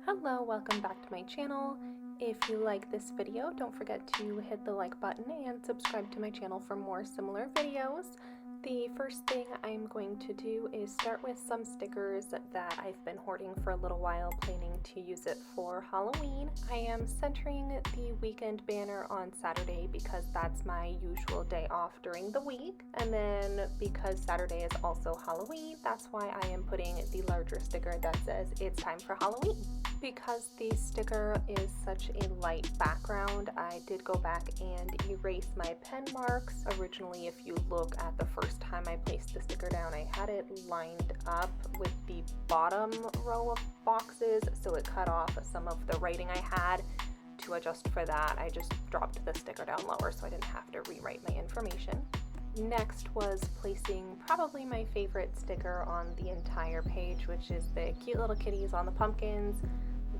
Hello, welcome back to my channel. If you like this video, don't forget to hit the like button and subscribe to my channel for more similar videos. The first thing I'm going to do is start with some stickers that I've been hoarding for a little while, planning to use it for Halloween. I am centering the weekend banner on Saturday because that's my usual day off during the week. And then because Saturday is also Halloween, that's why I am putting the larger sticker that says it's time for Halloween. Because the sticker is such a light background, I did go back and erase my pen marks. Originally, if you look at the first time I placed the sticker down, I had it lined up with the bottom row of boxes, so it cut off some of the writing I had. To adjust for that, I just dropped the sticker down lower so I didn't have to rewrite my information. Next was placing probably my favorite sticker on the entire page, which is the cute little kitties on the pumpkins.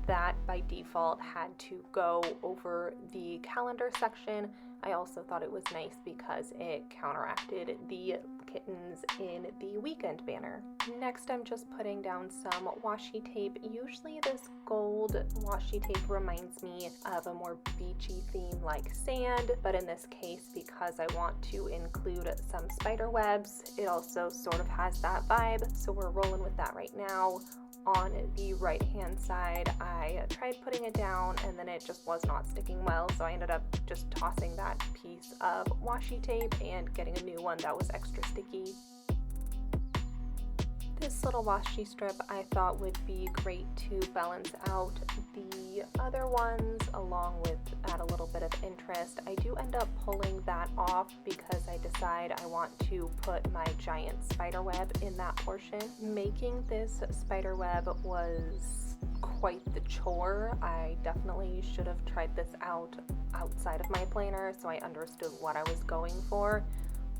That by default had to go over the calendar section. I also thought it was nice because it counteracted the kittens in the weekend banner. Next, I'm just putting down some washi tape. Usually this gold washi tape reminds me of a more beachy theme like sand, but in this case, because I want to include some spider webs, it also sort of has that vibe, so we're rolling with that right now. On the right hand side, I tried putting it down and then it just was not sticking well, so I ended up just tossing that piece of washi tape and getting a new one that was extra sticky. This little washi strip I thought would be great to balance out the other ones along with add a little bit of interest. I do end up pulling that off because I decide I want to put my giant spider web in that portion. Making this spider web was quite the chore. I definitely should have tried this out outside of my planner so I understood what I was going for.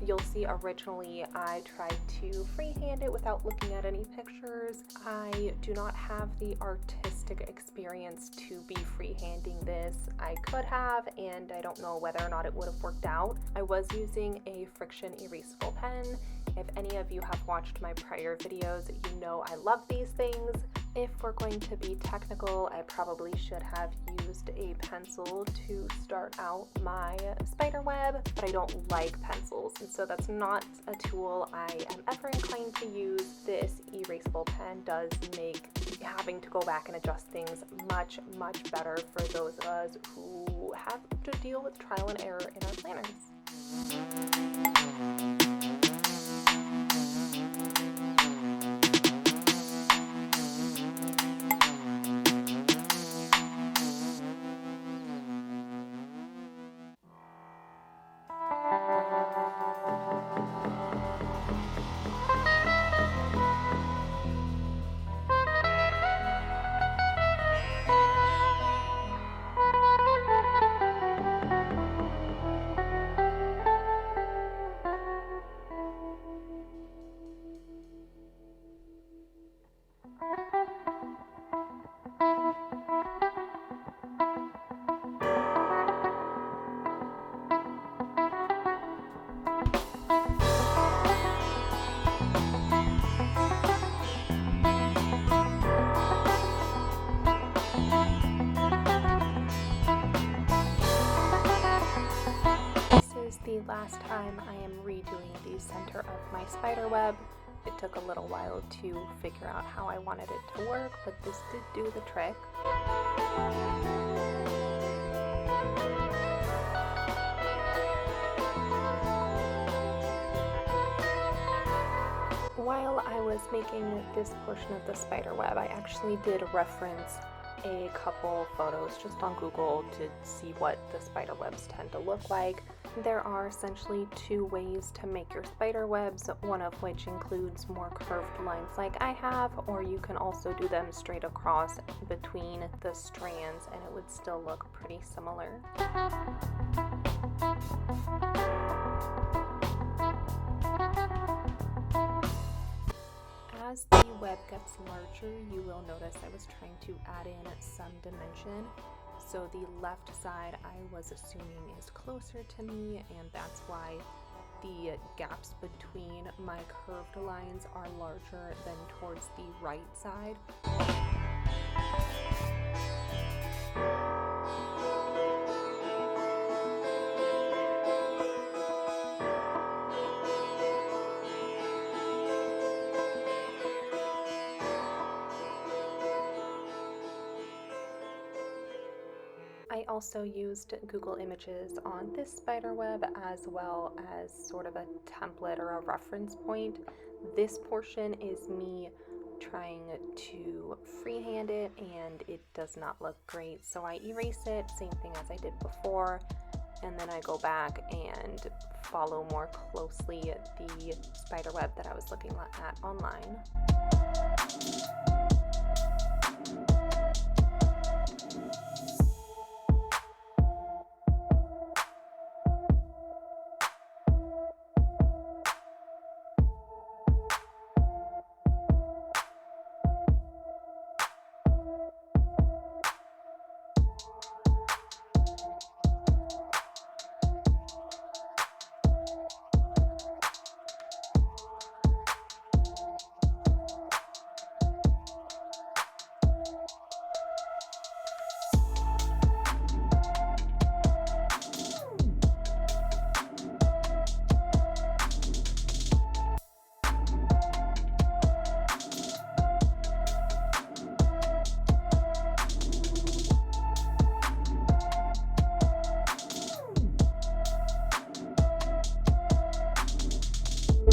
You'll see originally I tried to freehand it without looking at any pictures. I do not have the artistic experience to be freehanding this. I could have, and I don't know whether or not it would have worked out. I was using a friction erasable pen. If any of you have watched my prior videos, you know I love these things. If we're going to be technical, I probably should have used a pencil to start out my spider web, but I don't like pencils, and so that's not a tool I am ever inclined to use. This erasable pen does make having to go back and adjust things much better for those of us who have to deal with trial and error in our planners. The last time I am redoing the center of my spider web. It took a little while to figure out how I wanted it to work, but this did do the trick. While I was making this portion of the spider web, I actually did reference a couple photos just on Google to see what the spider webs tend to look like. There are essentially two ways to make your spider webs, one of which includes more curved lines like I have, or you can also do them straight across between the strands and it would still look pretty similar. As the web gets larger, you will notice I was trying to add in some dimension. So the left side I was assuming is closer to me, and that's why the gaps between my curved lines are larger than towards the right side. I also used Google Images on this spider web as well as sort of a template or a reference point. This portion is me trying to freehand it and it does not look great, so I erase it, same thing as I did before, and then I go back and follow more closely the spider web that I was looking at online.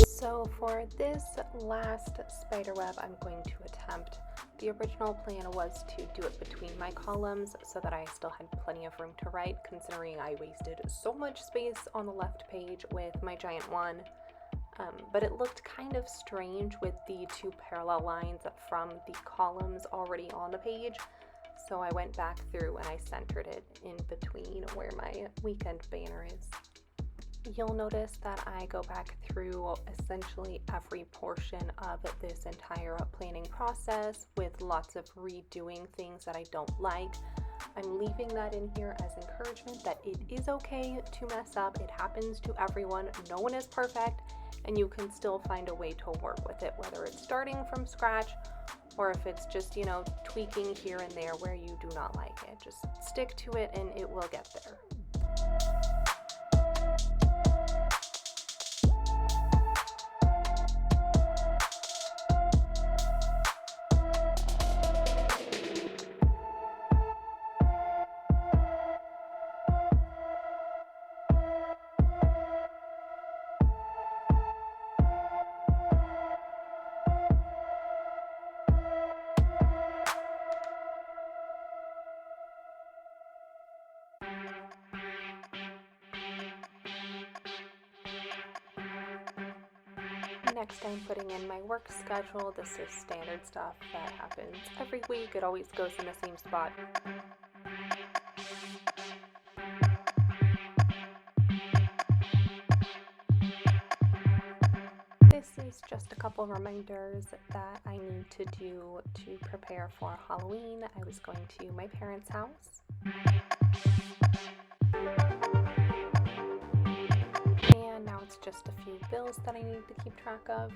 So for this last spider web I'm going to attempt, the original plan was to do it between my columns so that I still had plenty of room to write, considering I wasted so much space on the left page with my giant one. But it looked kind of strange with the two parallel lines from the columns already on the page. So I went back through and I centered it in between where my weekend banner is. You'll notice that I go back through essentially every portion of this entire planning process with lots of redoing things that I don't like. I'm leaving that in here as encouragement that it is okay to mess up. It happens to everyone. No one is perfect, and you can still find a way to work with it, whether it's starting from scratch or if it's just, tweaking here and there where you do not like it. Just stick to it and it will get there. Next, I'm putting in my work schedule. This is standard stuff that happens every week. It always goes in the same spot. This is just a couple reminders that I need to do to prepare for Halloween. I was going to my parents' house. And now it's just a few bills that I need to keep track of.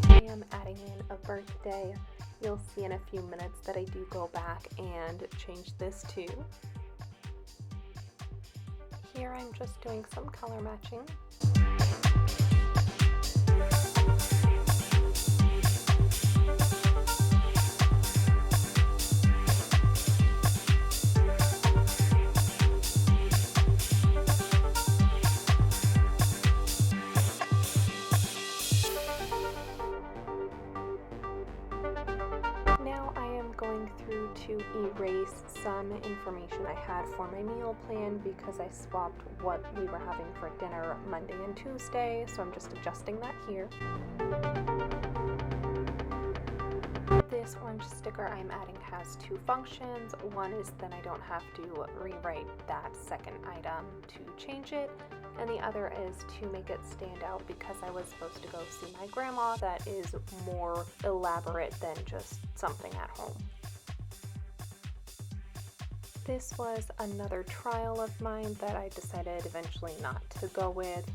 I am adding in a birthday. You'll see in a few minutes that I do go back and change this too. Here I'm just doing some color matching. Going through to erase some information I had for my meal plan because I swapped what we were having for dinner Monday and Tuesday, so I'm just adjusting that here. This orange sticker I'm adding has two functions. One is that I don't have to rewrite that second item to change it, and the other is to make it stand out because I was supposed to go see my grandma. That is more elaborate than just something at home. This was another trial of mine that I decided eventually not to go with.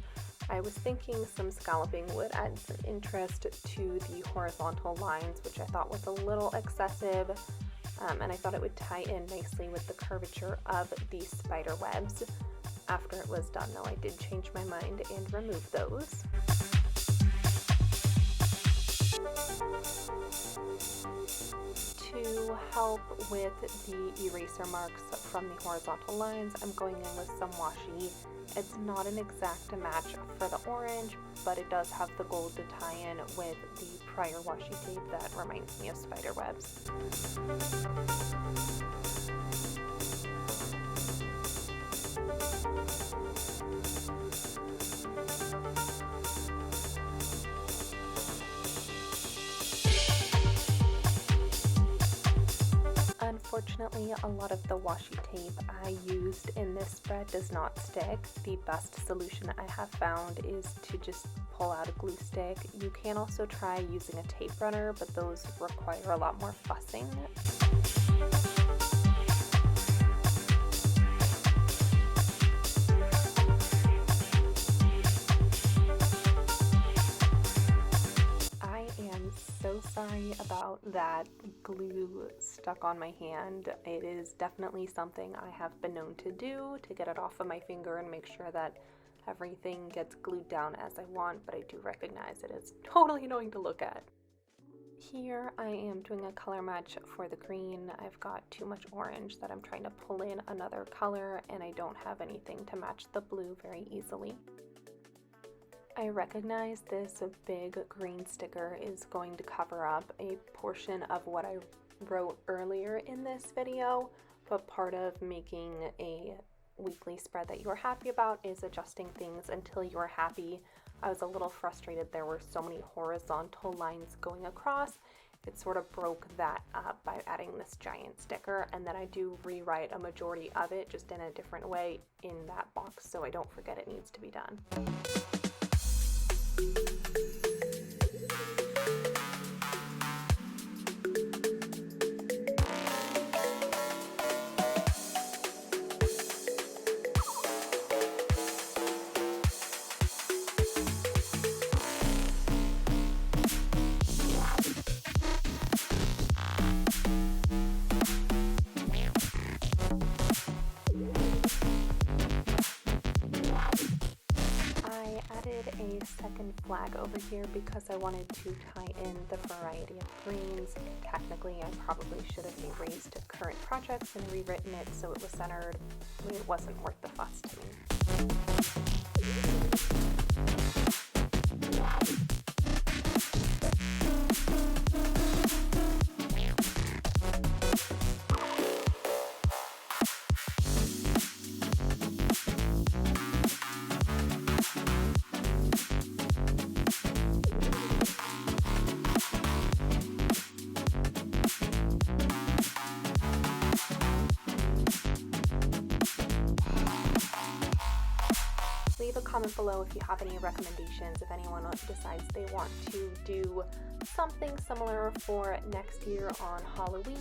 I was thinking some scalloping would add some interest to the horizontal lines, which I thought was a little excessive, and I thought it would tie in nicely with the curvature of the spider webs. after it was done, though I did change my mind and remove those. To help with the eraser marks from the horizontal lines, I'm going in with some washi. It's not an exact match for the orange, but it does have the gold to tie in with the prior washi tape that reminds me of spider webs. Unfortunately, a lot of the washi tape I used in this spread does not stick. The best solution I have found is to just pull out a glue stick. You can also try using a tape runner, but those require a lot more fussing. So sorry about that glue stuck on my hand. It is definitely something I have been known to do to get it off of my finger and make sure that everything gets glued down as I want, but I do recognize it is totally annoying to look at. Here I am doing a color match for the green. I've got too much orange that I'm trying to pull in another color, and I don't have anything to match the blue very easily. I recognize this big green sticker is going to cover up a portion of what I wrote earlier in this video, but part of making a weekly spread that you're happy about is adjusting things until you're happy. I was a little frustrated there were so many horizontal lines going across. It sort of broke that up by adding this giant sticker, and then I do rewrite a majority of it just in a different way in that box so I don't forget it needs to be done. A second flag over here because I wanted to tie in the variety of greens. Technically, I probably should have erased current projects and rewritten it so it was centered. It wasn't worth the fuss to me. Leave a comment below if you have any recommendations, if anyone decides they want to do something similar for next year on Halloween.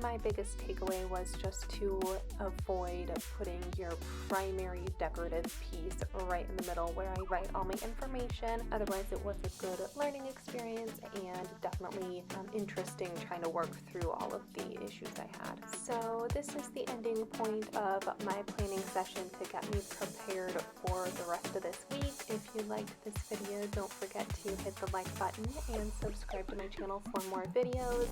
My biggest takeaway was just to avoid putting your primary decorative piece right in the middle where I write all my information. Otherwise, it was a good learning experience and definitely interesting trying to work through all of the issues I had. So this is the ending point of my planning session to get me prepared for the rest of this week. If you liked this video, don't forget to hit the like button and subscribe to my channel for more videos.